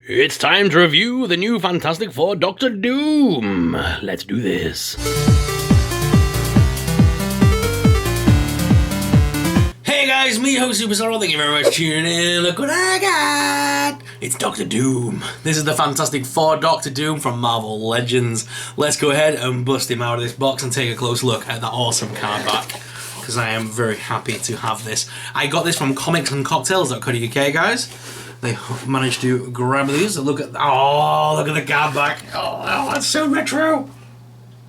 It's time to review the new Fantastic Four Doctor Doom. Let's do this. Hey guys, me host Superstar. Thank you very much for tuning in. Look what I got. It's Doctor Doom. This is the Fantastic Four Doctor Doom from Marvel Legends. Let's go ahead and bust him out of this box and take a close look at that awesome card back, because I am very happy to have this. I got this from comicsandcocktails.co.uk, guys. They managed to grab these. Look at the card back. Oh, that's so retro.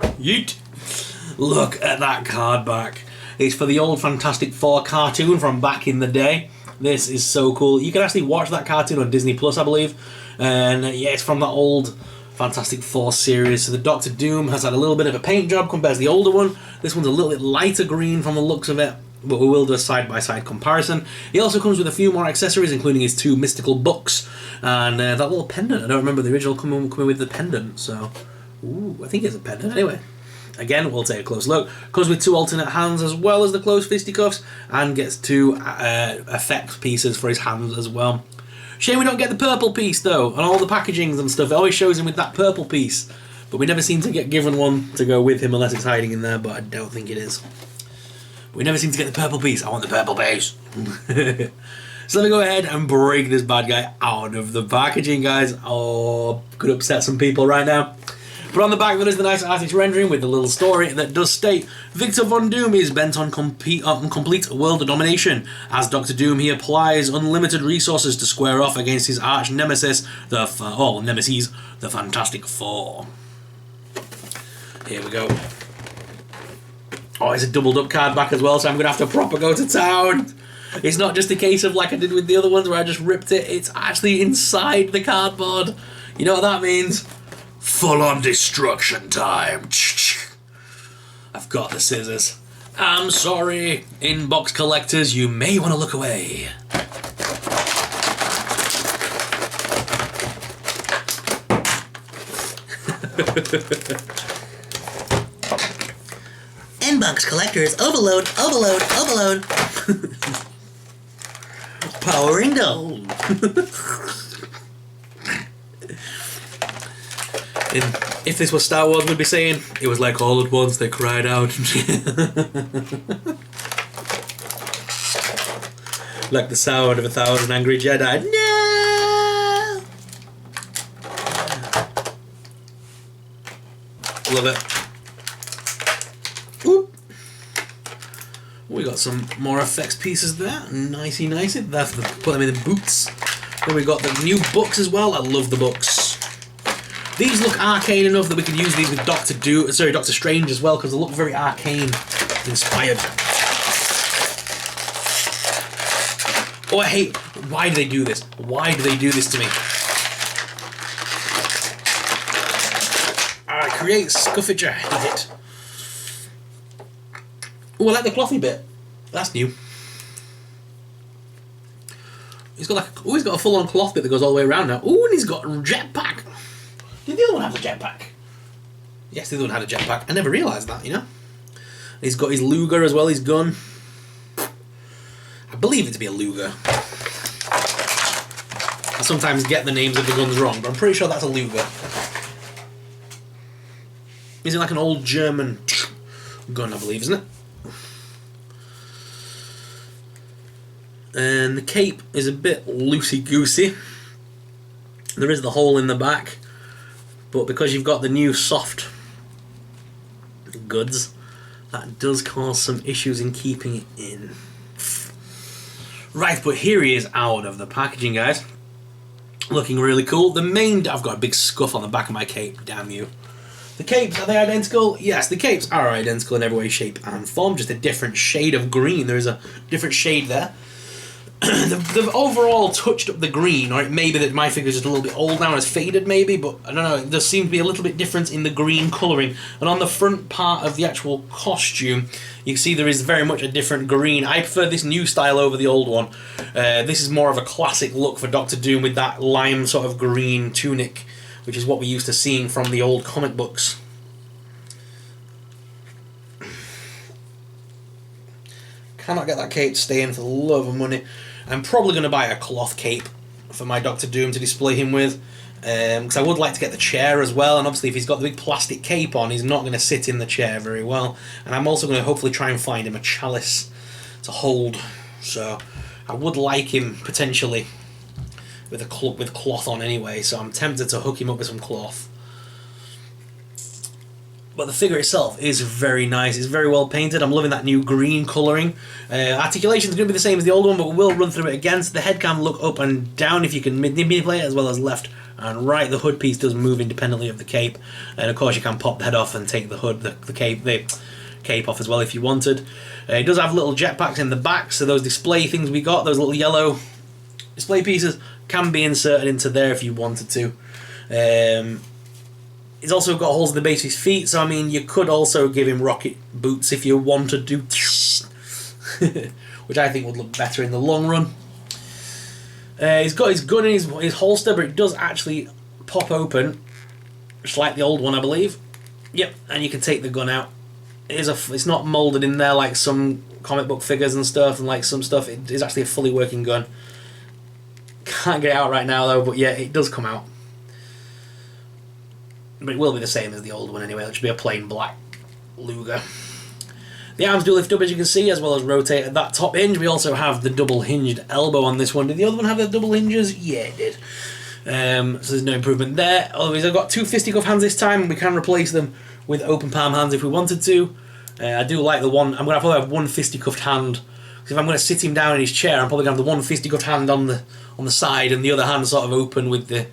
Yeet. Look at that card back. It's for the old Fantastic Four cartoon from back in the day. This is so cool. You can actually watch that cartoon on Disney Plus, I believe. And yeah, it's from that old Fantastic Four series. So the Doctor Doom has had a little bit of a paint job compared to the older one. This one's a little bit lighter green from the looks of it, but we will do a side-by-side comparison. He also comes with a few more accessories, including his 2 mystical books and that little pendant. I don't remember the original coming with the pendant, so I think it's a pendant anyway. Again, we'll take a close look. Comes with 2 alternate hands as well as the closed fisticuffs, and gets 2 effect pieces for his hands as well. Shame we don't get the purple piece though, and all the packagings and stuff. It always shows him with that purple piece, but we never seem to get given one to go with him unless it's hiding in there, but I don't think it is. We never seem to get the purple piece. I want the purple piece. So let me go ahead and break this bad guy out of the packaging, guys. Oh, could upset some people right now. But on the back, there is the nice artist rendering with the little story that does state, Victor Von Doom is bent on complete world domination. As Doctor Doom, he applies unlimited resources to square off against his arch nemesis, the Fantastic Four. Here we go. Oh, it's a doubled up card back as well, so I'm going to have to proper go to town. It's not just a case of like I did with the other ones where I just ripped it. It's actually inside the cardboard. You know what that means? Full on destruction time. I've got the scissors. I'm sorry, inbox collectors, you may want to look away. Inbox collectors, overload. Powering down. And if this was Star Wars, we'd be saying, it was like all at once they cried out. Like the sound of 1,000 angry Jedi. No! Love it. Whoop. We got some more effects pieces there. Nicey. That's put them in the boots. Then we got the new books as well. I love the books. These look arcane enough that we could use these with Doctor Strange as well, because they look very arcane inspired. Oh, I hate. Why do they do this? Why do they do this to me? Create scuffage. I hate it. Oh, I like the clothy bit. That's new. He's got a full-on cloth bit that goes all the way around now. Oh, and he's got a jetpack. Did the other one have a jetpack? Yes, the other one had a jetpack. I never realised that, you know. He's got his Luger as well, his gun. I believe it to be a Luger. I sometimes get the names of the guns wrong, but I'm pretty sure that's a Luger. Is it like an old German gun, I believe, isn't it? And the cape is a bit loosey-goosey. There is the hole in the back, but because you've got the new soft goods, that does cause some issues in keeping it in. Right, but here he is out of the packaging, guys. Looking really cool. I've got a big scuff on the back of my cape, damn you. The capes, are they identical? Yes, the capes are identical in every way, shape and form, just a different shade of green. There is a different shade there. They've overall touched up the green, or it may be that my figure's just a little bit old now and it's faded maybe, but I don't know, there seems to be a little bit difference in the green colouring. And on the front part of the actual costume, you can see there is very much a different green. I prefer this new style over the old one. This is more of a classic look for Doctor Doom with that lime sort of green tunic, which is what we're used to seeing from the old comic books. Cannot get that cape staying for the love of money. I'm probably going to buy a cloth cape for my Doctor Doom to display him with. Because I would like to get the chair as well, and obviously if he's got the big plastic cape on, he's not going to sit in the chair very well. And I'm also going to hopefully try and find him a chalice to hold. So I would like him potentially with cloth on anyway, so I'm tempted to hook him up with some cloth. But the figure itself is very nice. It's very well painted. I'm loving that new green colouring. Articulation is going to be the same as the old one, but we'll run through it again. So the head can look up and down if you can manipulate it, as well as left and right. The hood piece does move independently of the cape, and of course you can pop the head off and take the hood, the cape off as well if you wanted. It does have little jetpacks in the back, so those display things we got, those little yellow display pieces, can be inserted into there if you wanted to. It's also got holes in the base of his feet, so I mean you could also give him rocket boots if you wanted to, which I think would look better in the long run. He's got his gun in his holster, but it does actually pop open, just like the old one, I believe. Yep, and you can take the gun out. It's not moulded in there like some comic book figures and stuff, and like some stuff. It is actually a fully working gun. Can't get it out right now though, but yeah, it does come out. But it will be the same as the old one anyway. It'll just be a plain black Luger. The arms do lift up, as you can see, as well as rotate at that top hinge. We also have the double hinged elbow on this one. Did the other one have the double hinges? Yeah, it did. So there's no improvement there. Otherwise, I've got two fisticuff hands this time. We can replace them with open palm hands if we wanted to. I do like the one. I'm going to probably have one fisticuffed hand. Because if I'm going to sit him down in his chair, I'm probably going to have the one fisticuffed hand on the side and the other hand sort of open with the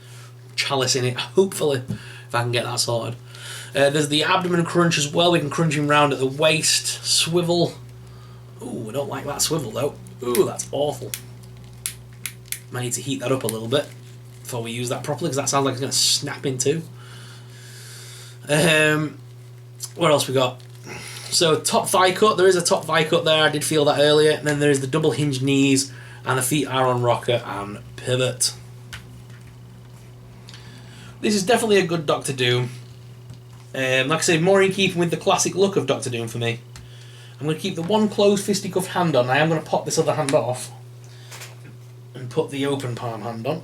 chalice in it. Hopefully, if I can get that sorted. There's the abdomen crunch as well. We can crunch him round at the waist. Swivel. Ooh, I don't like that swivel though. Ooh, that's awful. Might need to heat that up a little bit before we use that properly, because that sounds like it's going to snap in two. What else we got? So top thigh cut. There is a top thigh cut there. I did feel that earlier. And then there is the double hinged knees, and the feet are on rocker and pivot. This is definitely a good Doctor Doom. Like I say, more in keeping with the classic look of Doctor Doom for me. I'm going to keep the one closed fisticuff hand on. I am going to pop this other hand off and put the open palm hand on.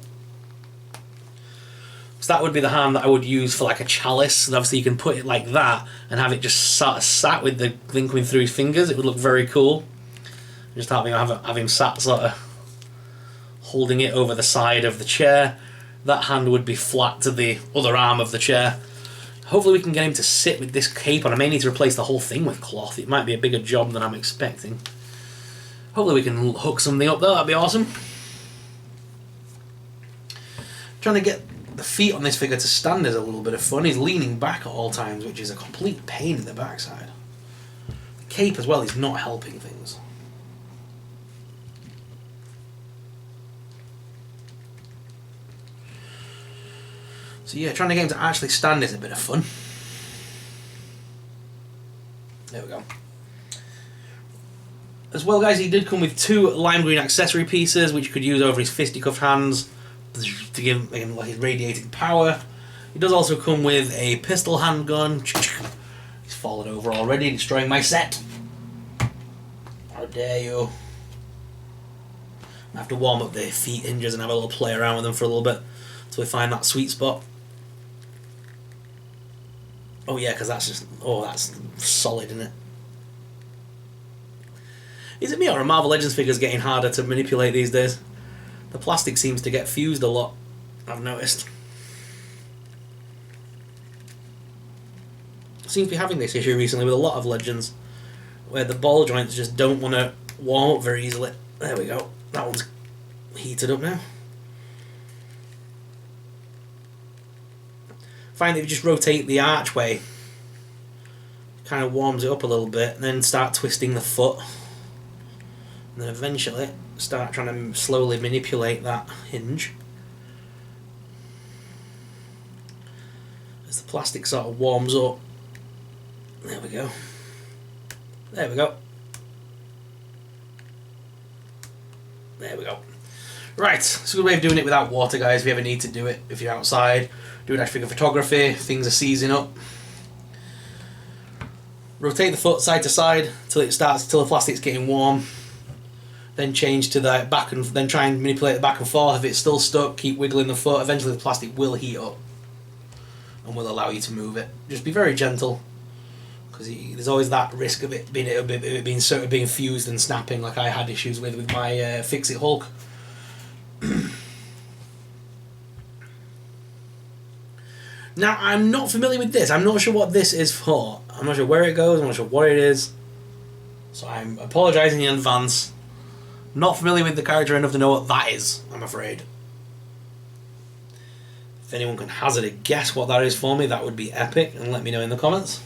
So that would be the hand that I would use for like a chalice. And obviously you can put it like that and have it just sat with the thing coming through his fingers. It would look very cool. Just have him sat sort of holding it over the side of the chair. That hand would be flat to the other arm of the chair. Hopefully we can get him to sit with this cape on. I may need to replace the whole thing with cloth. It might be a bigger job than I'm expecting. Hopefully we can hook something up though. That'd be awesome. Trying to get the feet on this figure to stand is a little bit of fun. He's leaning back at all times, which is a complete pain in the backside. The cape as well is not helping things. So yeah, trying to get him to actually stand is a bit of fun. There we go. As well, guys, he did come with two lime green accessory pieces, which you could use over his fisticuffed hands to give him like his radiating power. He does also come with a pistol handgun. He's fallen over already, destroying my set. How dare you. I have to warm up the feet hinges and have a little play around with them for a little bit until we find that sweet spot. Oh yeah, because that's just... Oh, that's solid, isn't it? Is it me or are Marvel Legends figures getting harder to manipulate these days? The plastic seems to get fused a lot, I've noticed. Seems to be having this issue recently with a lot of Legends, where the ball joints just don't want to warm up very easily. There we go. That one's heated up now. Find that if you just rotate the archway, it kind of warms it up a little bit, and then start twisting the foot, and then eventually start trying to slowly manipulate that hinge as the plastic sort of warms up. There we go. There we go. There we go. Right, it's a good way of doing it without water, guys, if you ever need to do it, if you're outside, doing action figure photography, things are seizing up. Rotate the foot side to side till the plastic's getting warm. then change to the back and then try and manipulate it back and forth. If it's still stuck, keep wiggling the foot. Eventually the plastic will heat up and will allow you to move it. Just be very gentle, because there's always that risk of it being fused and snapping, like I had issues with my Fix-It Hulk. Now, I'm not familiar with this. I'm not sure what this is for. I'm not sure where it goes. I'm not sure what it is. So I'm apologising in advance. Not familiar with the character enough to know what that is, I'm afraid. If anyone can hazard a guess what that is for me, that would be epic, and let me know in the comments.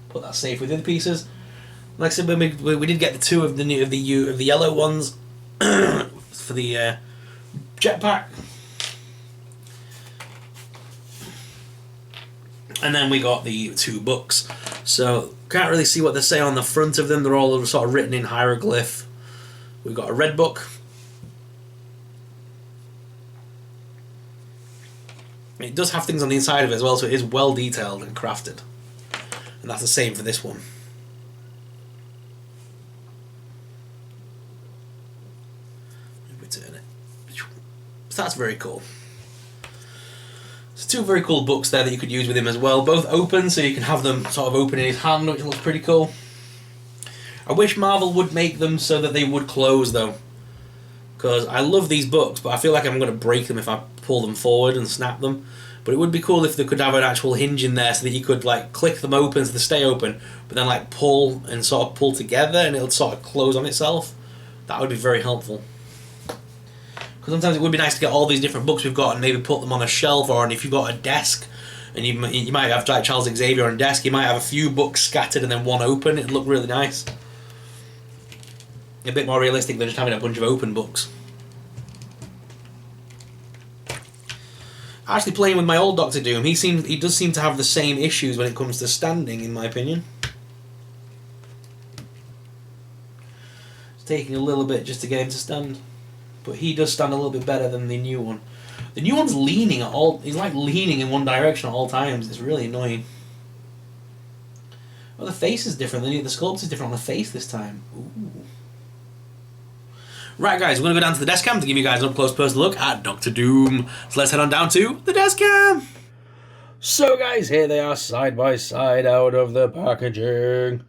Put that safe with the other pieces. Like I said, we did get the two of the yellow ones for the Jetpack. And then we got the two books. So, can't really see what they say on the front of them. They're all sort of written in hieroglyph. We've got a red book. It does have things on the inside of it as well, so it is well detailed and crafted. And that's the same for this one. Return it. So that's very cool. Two very cool books there that you could use with him as well. Both open, so you can have them sort of open in his hand, which looks pretty cool. I wish Marvel would make them so that they would close, though. Because I love these books, but I feel like I'm going to break them if I pull them forward and snap them. But it would be cool if they could have an actual hinge in there so that you could like click them open so they stay open, but then like pull and sort of pull together and it'll sort of close on itself. That would be very helpful. Because sometimes it would be nice to get all these different books we've got and maybe put them on a shelf, or if you've got a desk and you might have like Charles Xavier on a desk, you might have a few books scattered and then one open. It'd look really nice. A bit more realistic than just having a bunch of open books. Actually, playing with my old Doctor Doom, he does seem to have the same issues when it comes to standing, in my opinion. It's taking a little bit just to get him to stand. But he does stand a little bit better than the new one. The new one's leaning at all. He's like leaning in one direction at all times. It's really annoying. Well, the face is different. The sculpt is different on the face this time. Ooh. Right, guys, we're going to go down to the desk cam to give you guys an up-close personal look at Doctor Doom. So let's head on down to the desk cam. So, guys, here they are side by side out of the packaging.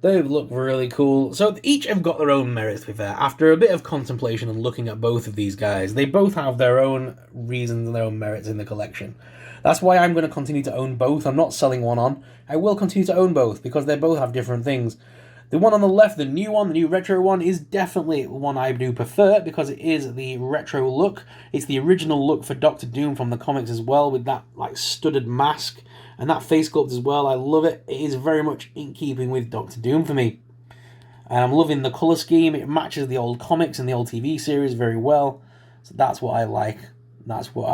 They look really cool. So each have got their own merits, to be fair. After a bit of contemplation and looking at both of these guys, they both have their own reasons and their own merits in the collection. That's why I'm going to continue to own both. I'm not selling one on. I will continue to own both because they both have different things. The one on the left, the new retro one, is definitely one I do prefer because it is the retro look. It's the original look for Doctor Doom from the comics as well, with that like studded mask. And that face sculpt as well, I love it. It is very much in keeping with Doctor Doom for me. And I'm loving the colour scheme. It matches the old comics and the old TV series very well. So that's what I like. That's what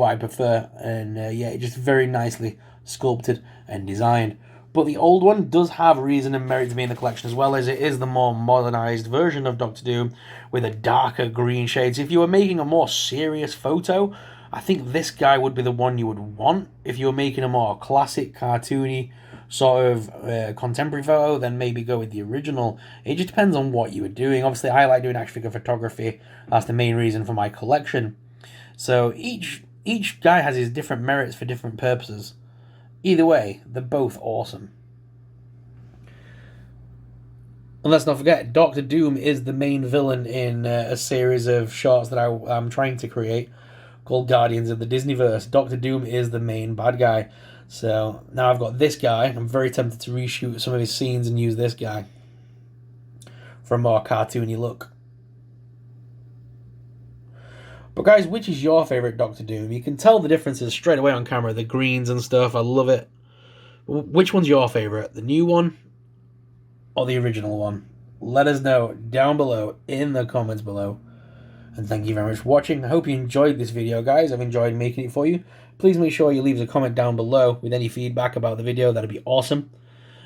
I prefer. And yeah, it's just very nicely sculpted and designed. But the old one does have reason and merit to be in the collection, as well as it is the more modernised version of Doctor Doom with a darker green shade. So if you were making a more serious photo, I think this guy would be the one you would want. If you were making a more classic, cartoony, sort of contemporary photo, then maybe go with the original. It just depends on what you were doing. Obviously, I like doing action figure photography. That's the main reason for my collection. So each guy has his different merits for different purposes. Either way, they're both awesome. And let's not forget, Doctor Doom is the main villain in a series of shorts that I'm trying to create, called Guardians of the Disneyverse. Doctor Doom is the main bad guy. So now I've got this guy. I'm very tempted to reshoot some of his scenes and use this guy for a more cartoony look. But guys, which is your favourite Doctor Doom? You can tell the differences straight away on camera, the greens and stuff. I love it. Which one's your favourite? The new one or the original one? Let us know down below in the comments below. And thank you very much for watching. I hope you enjoyed this video, guys. I've enjoyed making it for you. Please make sure you leave a comment down below with any feedback about the video. That'd be awesome.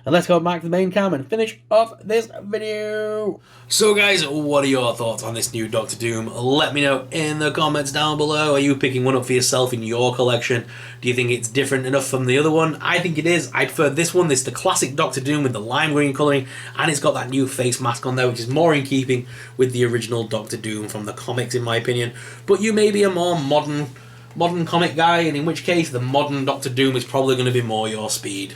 and let's go back to the main cam and finish off this video. So guys, what are your thoughts on this new Doctor Doom? Let me know in the comments down below. Are you picking one up for yourself in your collection? Do you think it's different enough from the other one? I think it is. I prefer this one. This is the classic Doctor Doom with the lime green colouring, and it's got that new face mask on there, which is more in keeping with the original Doctor Doom from the comics, in my opinion. But you may be a more modern comic guy, and in which case the modern Doctor Doom is probably going to be more your speed.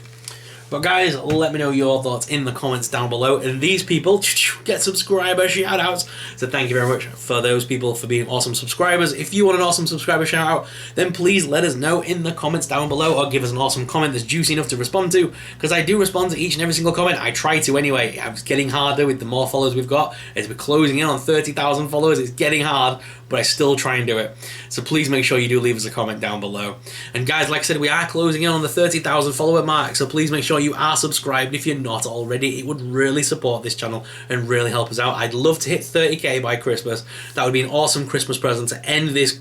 But guys, let me know your thoughts in the comments down below, and these people get subscriber shout-outs, so thank you very much for those people for being awesome subscribers. If you want an awesome subscriber shout-out, then please let us know in the comments down below, or give us an awesome comment that's juicy enough to respond to, because I do respond to each and every single comment. I try to anyway. It's getting harder with the more followers we've got. As we're closing in on 30,000 followers, it's getting hard, but I still try and do it. So please make sure you do leave us a comment down below. And guys, like I said, we are closing in on the 30,000 follower mark, so please make sure you are subscribed if you're not already. It would really support this channel and really help us out. I'd love to hit 30k by Christmas. That would be an awesome Christmas present to end this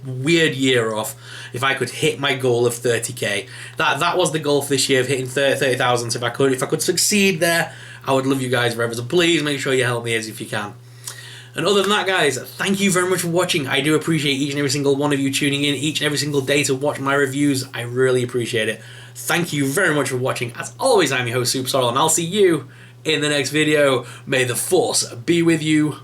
weird year off, if I could hit my goal of 30k. That was the goal for this year, of hitting 30,000. So if I could succeed there, I would love you guys forever. So please make sure you help me as if you can. And other than that, guys, thank you very much for watching. I do appreciate each and every single one of you tuning in each and every single day to watch my reviews. I really appreciate it. Thank you very much for watching. As always, I'm your host, Super Sorrel, and I'll see you in the next video. May the Force be with you